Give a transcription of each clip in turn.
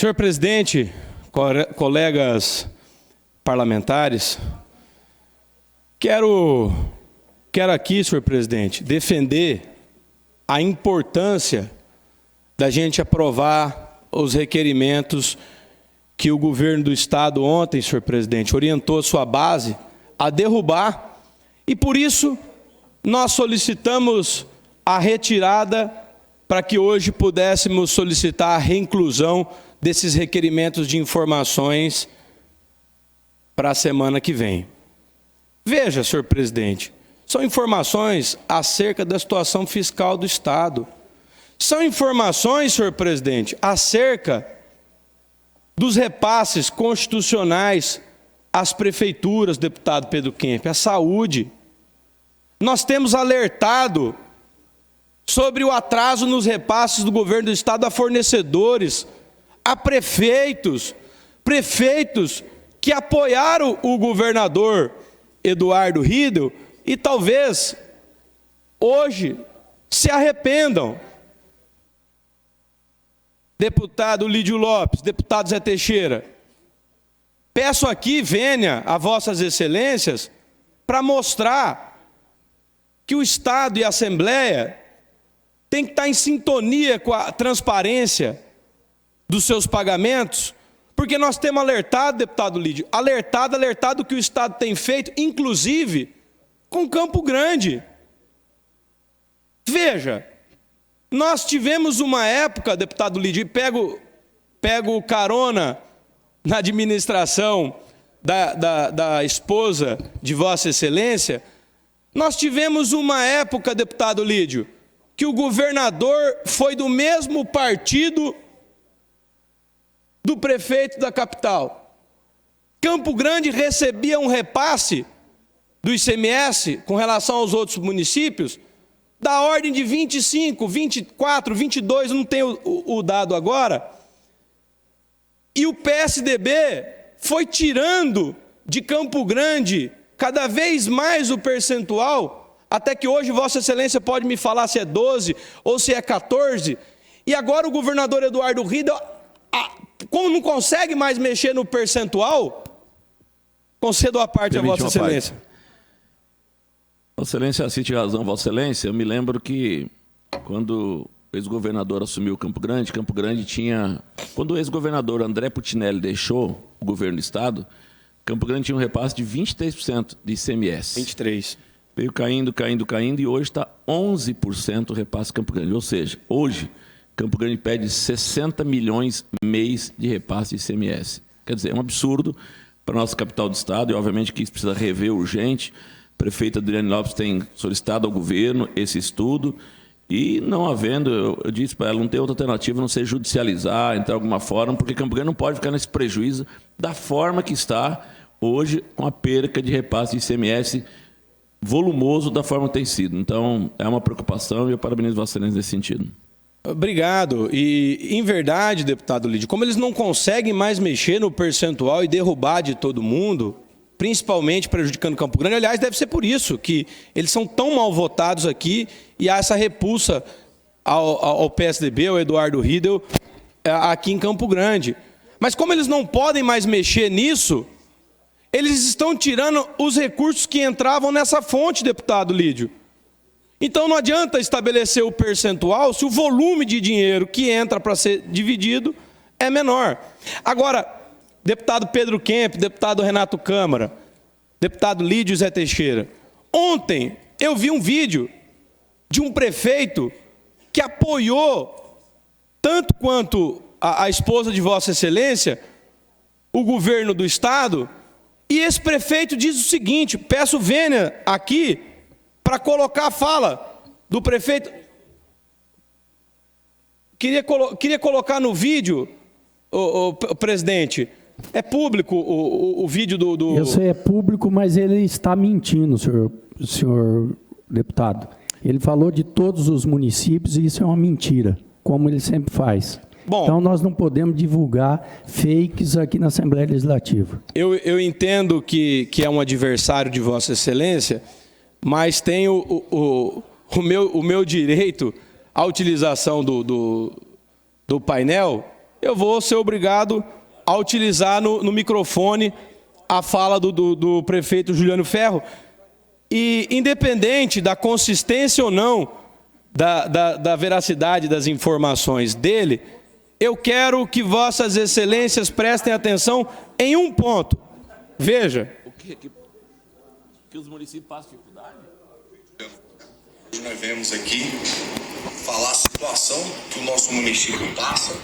Senhor presidente, colegas parlamentares, quero aqui, senhor presidente, defender a importância da gente aprovar os requerimentos que o governo do Estado ontem, senhor presidente, orientou sua base a derrubar, e por isso nós solicitamos a retirada para que hoje pudéssemos solicitar a reinclusão desses requerimentos de informações para a semana que vem. Veja, senhor presidente, são informações acerca da situação fiscal do Estado. São informações, senhor presidente, acerca dos repasses constitucionais às prefeituras, deputado Pedro Kemp, à saúde. Nós temos alertado sobre o atraso nos repasses do governo do Estado a fornecedores, a prefeitos que apoiaram o governador Eduardo Riedel e talvez hoje se arrependam. Deputado Lídio Lopes, deputado Zé Teixeira, peço aqui, venha a vossas excelências para mostrar que o Estado e a Assembleia têm que estar em sintonia com a transparência dos seus pagamentos, porque nós temos alertado, deputado Lídio, alertado que o Estado tem feito, inclusive com Campo Grande. Veja, nós tivemos uma época, deputado Lídio, e pego carona na administração da esposa de Vossa Excelência, nós tivemos uma época, deputado Lídio, que o governador foi do mesmo partido do prefeito da capital. Campo Grande recebia um repasse do ICMS com relação aos outros municípios da ordem de 25, 24, 22, não tenho o dado agora. E o PSDB foi tirando de Campo Grande cada vez mais o percentual, até que hoje Vossa Excelência pode me falar se é 12 ou se é 14. E agora o governador Eduardo Riedel, como não consegue mais mexer no percentual, concedo a parte a Vossa Excelência. Vossa Excelência assiste razão, Vossa Excelência. Eu me lembro que quando o ex-governador assumiu Campo Grande tinha... Quando o ex-governador André Putinelli deixou o governo do Estado, Campo Grande tinha um repasse de 23% de ICMS. 23%. Veio caindo, e hoje está 11% o repasse Campo Grande. Ou seja, hoje, Campo Grande pede 60 milhões mês de repasse de ICMS. Quer dizer, é um absurdo para a nossa capital do Estado, e obviamente que isso precisa rever urgente. A prefeita Adriane Lopes tem solicitado ao governo esse estudo, e não havendo, eu disse para ela, não tem outra alternativa a não ser judicializar, entrar de alguma forma, porque Campo Grande não pode ficar nesse prejuízo da forma que está hoje, com a perca de repasse de ICMS volumoso da forma que tem sido. Então, é uma preocupação e eu parabenizo Vossa Excelência nesse sentido. Obrigado. E, em verdade, deputado Lídio, como eles não conseguem mais mexer no percentual e derrubar de todo mundo, principalmente prejudicando Campo Grande, aliás, deve ser por isso que eles são tão mal votados aqui e há essa repulsa ao PSDB, ao Eduardo Riedel, aqui em Campo Grande. Mas como eles não podem mais mexer nisso, eles estão tirando os recursos que entravam nessa fonte, deputado Lídio. Então não adianta estabelecer o percentual se o volume de dinheiro que entra para ser dividido é menor. Agora, deputado Pedro Kemp, deputado Renato Câmara, deputado Lídio Zé Teixeira, ontem eu vi um vídeo de um prefeito que apoiou, tanto quanto a esposa de Vossa Excelência, o governo do Estado, e esse prefeito diz o seguinte, peço vênia aqui para colocar a fala do prefeito. Queria colocar no vídeo, o presidente, é público o vídeo do... Eu sei, é público, mas ele está mentindo, senhor deputado. Ele falou de todos os municípios e isso é uma mentira, como ele sempre faz. Bom, então nós não podemos divulgar fakes aqui na Assembleia Legislativa. Eu entendo que é um adversário de Vossa Excelência, mas tem o meu direito à utilização do painel eu vou ser obrigado a utilizar no microfone a fala do prefeito Juliano Ferro. E, independente da consistência ou não da veracidade das informações dele, eu quero que vossas excelências prestem atenção em um ponto. Veja. O que? Que os municípios passam dificuldade? Hoje nós viemos aqui falar a situação que o nosso município passa,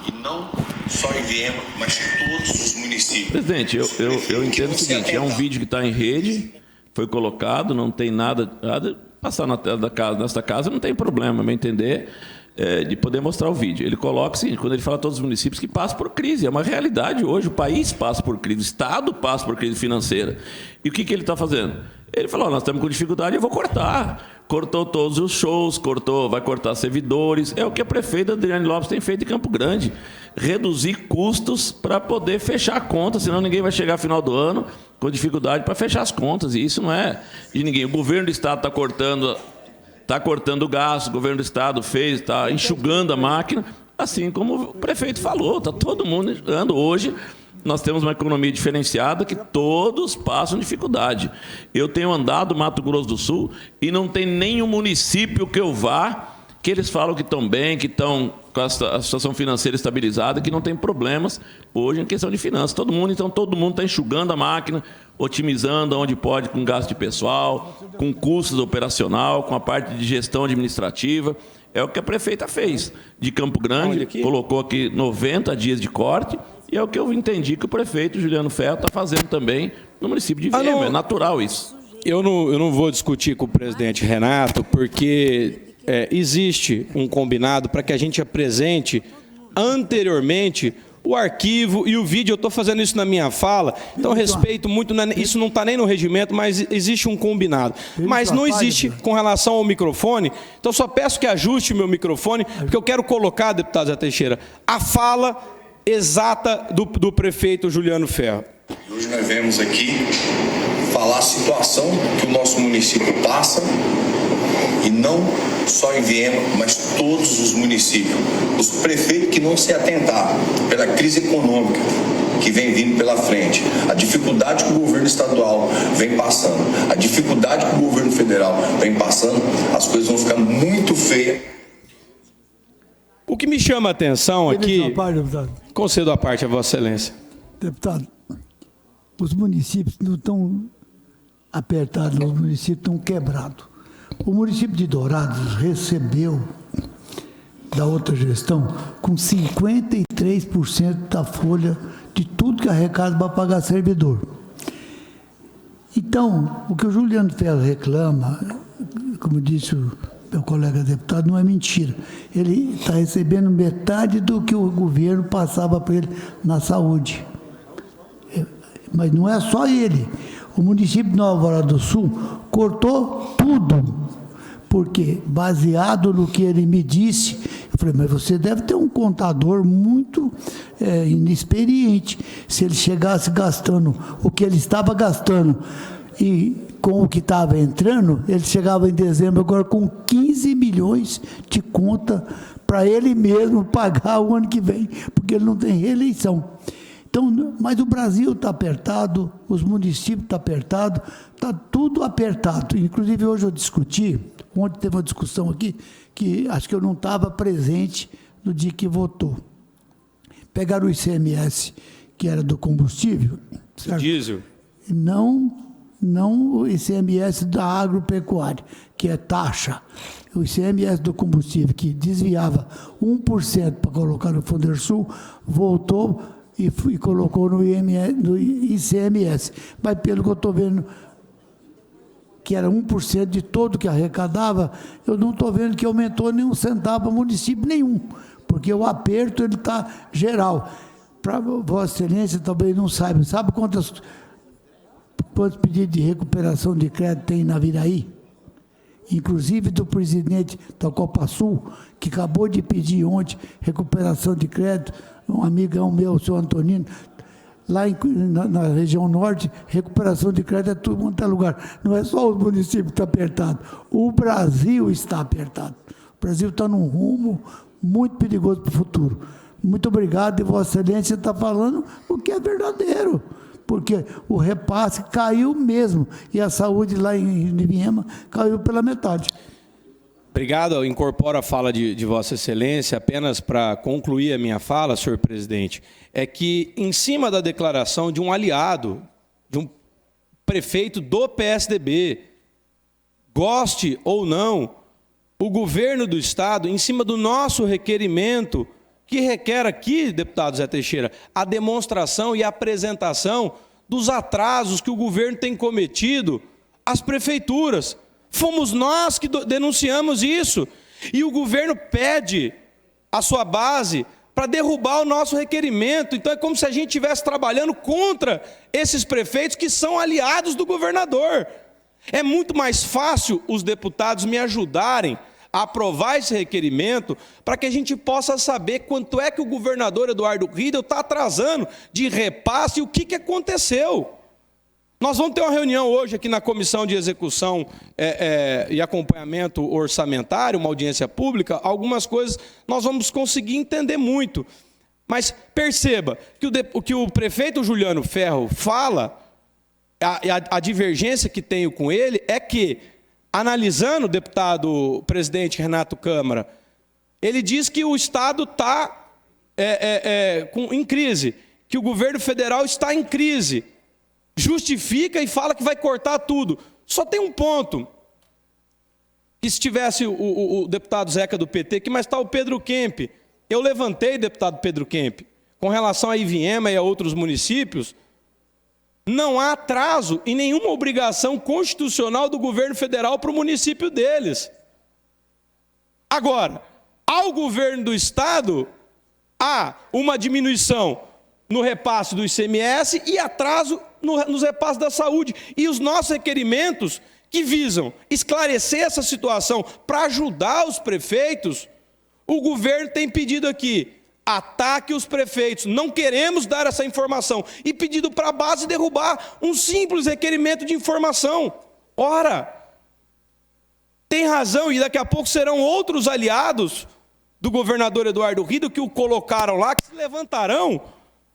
e não só em Viema, mas todos os municípios. Presidente, eu entendo o seguinte, é um vídeo que está em rede, foi colocado, não tem nada passar na tela da casa, nesta casa não tem problema, me entender, de poder mostrar o vídeo. Ele coloca o seguinte, quando ele fala a todos os municípios que passam por crise, é uma realidade hoje, o país passa por crise, o Estado passa por crise financeira. E o que ele está fazendo? Ele falou, nós estamos com dificuldade, eu vou cortar. Cortou todos os shows, vai cortar servidores. É o que a prefeita Adriane Lopes tem feito em Campo Grande. Reduzir custos para poder fechar a conta, senão ninguém vai chegar ao final do ano com dificuldade para fechar as contas. E isso não é de ninguém. O governo do Estado está cortando o gasto, o governo do Estado está enxugando a máquina, assim como o prefeito falou, está todo mundo andando hoje. Nós temos uma economia diferenciada que todos passam dificuldade. Eu tenho andado no Mato Grosso do Sul e não tem nenhum município que eu vá que eles falam que estão bem, que estão com a situação financeira estabilizada, que não tem problemas hoje em questão de finanças. Todo mundo está enxugando a máquina, otimizando onde pode com gasto de pessoal, com custos operacional, com a parte de gestão administrativa. É o que a prefeita fez de Campo Grande, colocou aqui 90 dias de corte, e é o que eu entendi que o prefeito Juliano Ferro está fazendo também no município de Viema. É natural isso. Eu não vou discutir com o presidente Renato, porque existe um combinado para que a gente apresente anteriormente o arquivo e o vídeo. Eu estou fazendo isso na minha fala, então respeito muito, isso não está nem no regimento, mas existe um combinado. Mas não existe com relação ao microfone, então só peço que ajuste o meu microfone, porque eu quero colocar, deputado Zé Teixeira, a fala exata do prefeito Juliano Ferro. Hoje nós viemos aqui falar a situação que o nosso município passa, e não só em Viema, mas todos os municípios. Os prefeitos que não se atentar pela crise econômica que vem vindo pela frente, a dificuldade que o governo estadual vem passando, a dificuldade que o governo federal vem passando, as coisas vão ficar muito feias. O que me chama a atenção aqui... Concedo a parte a Vossa Excelência. Deputado, os municípios não estão apertados, os municípios estão quebrados. O município de Dourados recebeu da outra gestão com 53% da folha de tudo que arrecada para pagar servidor. Então, o que o Juliano Ferro reclama, como disse o meu colega deputado, não é mentira. Ele está recebendo metade do que o governo passava para ele na saúde. Mas não é só ele. O município de Nova Alvorada do Sul cortou tudo, porque, baseado no que ele me disse, eu falei, mas você deve ter um contador muito inexperiente. Se ele chegasse gastando o que ele estava gastando e com o que estava entrando, ele chegava em dezembro agora com 15 milhões de conta para ele mesmo pagar o ano que vem, porque ele não tem reeleição. Então, mas o Brasil está apertado, os municípios estão apertados, está tudo apertado. Inclusive, hoje eu discuti, ontem teve uma discussão aqui, que acho que eu não estava presente no dia que votou. Pegaram o ICMS, que era do combustível, certo? Diesel. Não o ICMS da agropecuária, que é taxa. O ICMS do combustível, que desviava 1% para colocar no FONDERSUL, voltou e colocou no ICMS. Mas pelo que eu estou vendo, que era 1% de todo que arrecadava, eu não estou vendo que aumentou nem um centavo para município nenhum, porque o aperto está geral. Para Vossa Excelência também não sabe quantos pedidos de recuperação de crédito tem na Viraí? Inclusive do presidente da Copasul, que acabou de pedir ontem recuperação de crédito, um amigão meu, o senhor Antonino, lá na região norte, recuperação de crédito é tudo quanto é lugar. Não é só o município que está apertado, o Brasil está apertado. O Brasil está num rumo muito perigoso para o futuro. muito obrigado, e Vossa Excelência está falando o que é verdadeiro, porque o repasse caiu mesmo, e a saúde lá em Viema caiu pela metade. Obrigado. Eu incorporo a fala de Vossa Excelência. Apenas para concluir a minha fala, senhor presidente, é que, em cima da declaração de um aliado, de um prefeito do PSDB, goste ou não, o governo do Estado, em cima do nosso requerimento, que requer aqui, deputado Zé Teixeira, a demonstração e a apresentação dos atrasos que o governo tem cometido às prefeituras. Fomos nós que denunciamos isso. E o governo pede a sua base para derrubar o nosso requerimento. Então é como se a gente estivesse trabalhando contra esses prefeitos que são aliados do governador. É muito mais fácil os deputados me ajudarem a aprovar esse requerimento para que a gente possa saber quanto é que o governador Eduardo Riedel está atrasando de repasse e o que aconteceu. Nós vamos ter uma reunião hoje aqui na Comissão de Execução e Acompanhamento Orçamentário, uma audiência pública. Algumas coisas nós vamos conseguir entender muito. Mas perceba que o que o prefeito Juliano Ferro fala, a divergência que tenho com ele é que, analisando o deputado presidente Renato Câmara, ele diz que o Estado está em crise, que o governo federal está em crise. Justifica e fala que vai cortar tudo. Só tem um ponto. Que se tivesse o deputado Zeca do PT, que mais está o Pedro Kemp. Eu levantei, deputado Pedro Kemp, com relação a Iviema e a outros municípios, não há atraso e nenhuma obrigação constitucional do governo federal para o município deles. Agora, ao governo do Estado, há uma diminuição no repasse do ICMS e atraso nos repasses da saúde. E os nossos requerimentos, que visam esclarecer essa situação para ajudar os prefeitos, o governo tem pedido aqui, ataque os prefeitos, não queremos dar essa informação, e pedido para a base derrubar um simples requerimento de informação. Ora, tem razão, e daqui a pouco serão outros aliados do governador Eduardo Riedel que o colocaram lá, que se levantarão,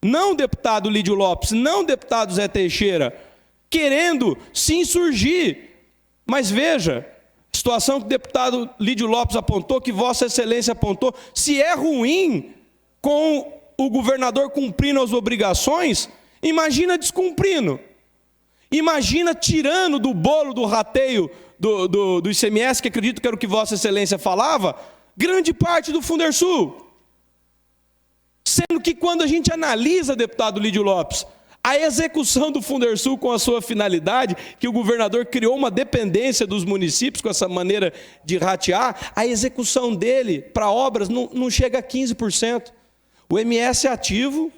não deputado Lídio Lopes, não deputado Zé Teixeira, querendo se insurgir. Mas veja, a situação que o deputado Lídio Lopes apontou, que Vossa Excelência apontou, se é ruim com o governador cumprindo as obrigações, imagina descumprindo. Imagina tirando do bolo do rateio do ICMS, que acredito que era o que Vossa Excelência falava, grande parte do Fundersul. Sendo que quando a gente analisa, deputado Lídio Lopes, a execução do Fundersul com a sua finalidade, que o governador criou uma dependência dos municípios com essa maneira de ratear, a execução dele para obras não chega a 15%. O MS é ativo,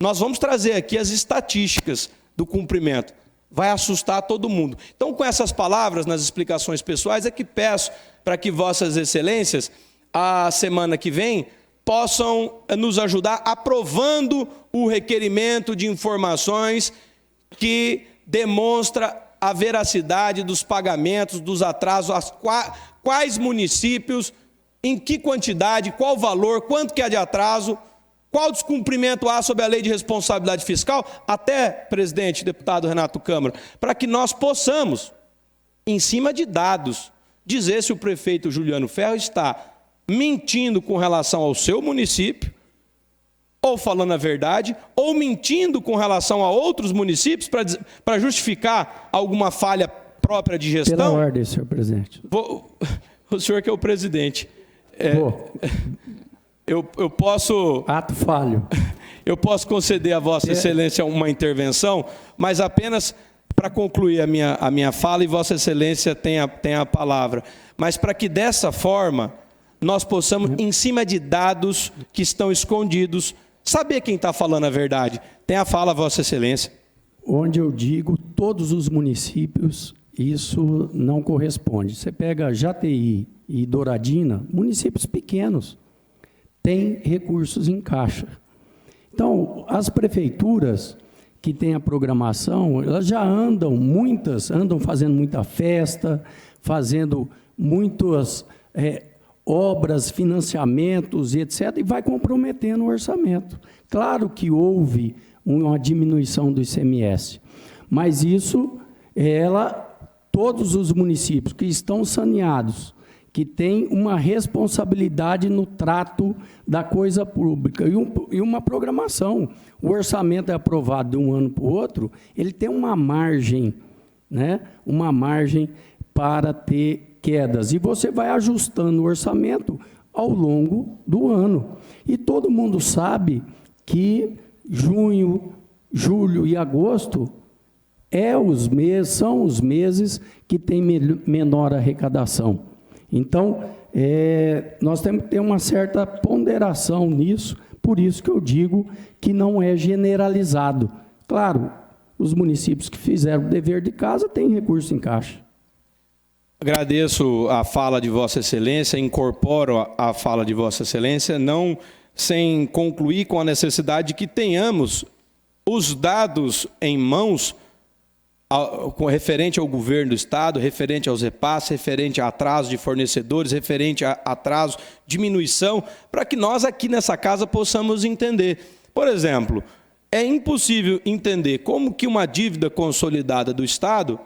nós vamos trazer aqui as estatísticas do cumprimento. Vai assustar todo mundo. Então, com essas palavras, nas explicações pessoais, é que peço para que Vossas Excelências, a semana que vem, possam nos ajudar aprovando o requerimento de informações que demonstra a veracidade dos pagamentos, dos atrasos, quais municípios, em que quantidade, qual valor, quanto que há de atraso, qual descumprimento há sobre a lei de responsabilidade fiscal, até, presidente, deputado Renato Câmara, para que nós possamos, em cima de dados, dizer se o prefeito Juliano Ferro está mentindo com relação ao seu município, ou falando a verdade, ou mentindo com relação a outros municípios para justificar alguma falha própria de gestão. Pela ordem, senhor presidente. O senhor que é o presidente. Eu posso... Ato falho. Eu posso conceder a Vossa Excelência uma intervenção, mas apenas para concluir a minha fala, e Vossa Excelência tem a palavra. Mas para que dessa forma nós possamos, em cima de dados que estão escondidos, saber quem está falando a verdade. Tem a fala, Vossa Excelência. Onde eu digo todos os municípios, isso não corresponde. Você pega Jataí e Douradina, municípios pequenos, têm recursos em caixa. Então, as prefeituras que têm a programação, elas já andam fazendo muita festa, fazendo muitas obras, financiamentos, etc., e vai comprometendo o orçamento. Claro que houve uma diminuição do ICMS, mas isso, todos os municípios que estão saneados, que têm uma responsabilidade no trato da coisa pública e uma programação. O orçamento é aprovado de um ano para o outro, ele tem uma margem, né? Uma margem para ter quedas. E você vai ajustando o orçamento ao longo do ano. E todo mundo sabe que junho, julho e agosto são os meses que têm menor arrecadação. Então, nós temos que ter uma certa ponderação nisso, por isso que eu digo que não é generalizado. Claro, os municípios que fizeram o dever de casa têm recurso em caixa. Agradeço a fala de Vossa Excelência, incorporo a fala de Vossa Excelência, não sem concluir com a necessidade de que tenhamos os dados em mãos referente ao governo do Estado, referente aos repasses, referente a atraso de fornecedores, referente a atraso, diminuição, para que nós aqui nessa casa possamos entender. Por exemplo, é impossível entender como que uma dívida consolidada do Estado,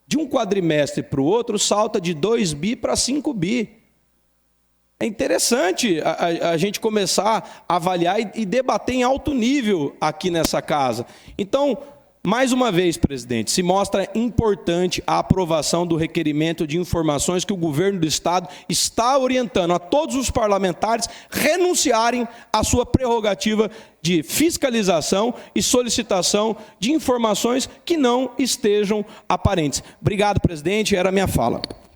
de um quadrimestre para o outro, salta de 2 bi para 5 bi. É interessante a gente começar a avaliar e debater em alto nível aqui nessa casa. Então, mais uma vez, presidente, se mostra importante a aprovação do requerimento de informações que o governo do Estado está orientando a todos os parlamentares renunciarem à sua prerrogativa de fiscalização e solicitação de informações que não estejam aparentes. Obrigado, presidente, era a minha fala.